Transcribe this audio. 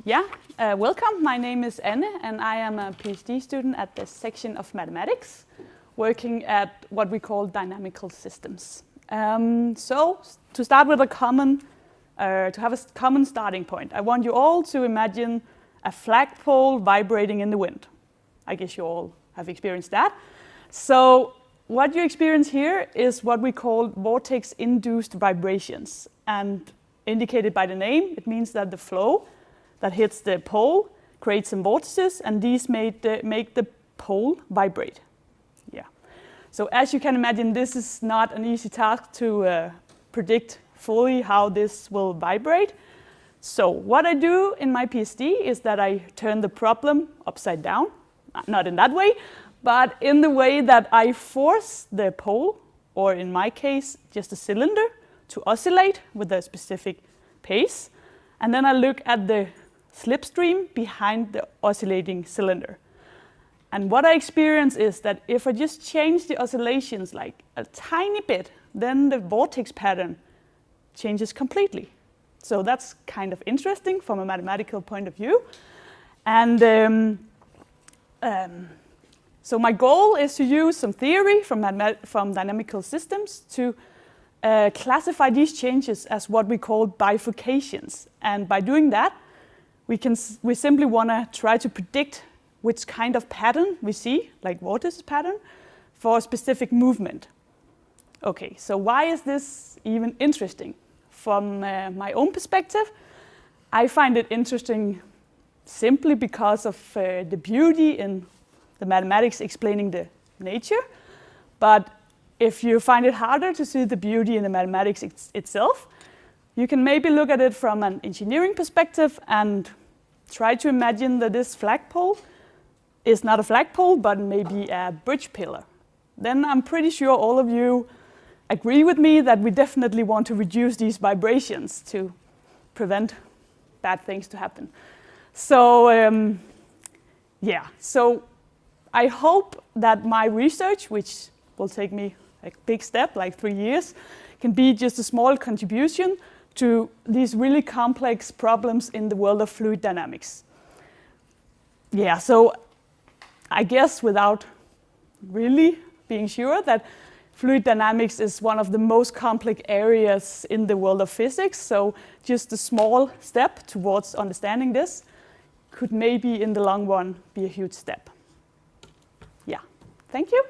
Welcome. My name is Anne, and I am a PhD student at the section of mathematics, working at what we call dynamical systems. So, to start with to have a common starting point, I want you all to imagine a flagpole vibrating in the wind. I guess you all have experienced that. So, what you experience here is what we call vortex-induced vibrations, and indicated by the name, it means that the flow that hits the pole creates some vortices, and these make the pole vibrate. Yeah. So as you can imagine, this is not an easy task to predict fully how this will vibrate. So what I do in my PhD is that I turn the problem upside down, not in that way, but in the way that I force the pole, or in my case, just a cylinder, to oscillate with a specific pace. And then I look at the slipstream behind the oscillating cylinder. And what I experience is that if I just change the oscillations like a tiny bit, then the vortex pattern changes completely. So that's kind of interesting from a mathematical point of view. And so my goal is to use some theory from dynamical systems to classify these changes as what we call bifurcations. And by doing that, we simply want to try to predict which kind of pattern we see, like vortice pattern, for a specific movement. Okay, so why is this even interesting? From my own perspective, I find it interesting simply because of the beauty in the mathematics explaining the nature. But if you find it harder to see the beauty in the mathematics itself, you can maybe look at it from an engineering perspective and try to imagine that this flagpole is not a flagpole, but maybe a bridge pillar. Then I'm pretty sure all of you agree with me that we definitely want to reduce these vibrations to prevent bad things to happen. So, so I hope that my research, which will take me a big step, like 3 years, can be just a small contribution to these really complex problems in the world of fluid dynamics. Yeah, so I guess without really being sure that fluid dynamics is one of the most complex areas in the world of physics, so just a small step towards understanding this could maybe in the long run be a huge step. Yeah, thank you.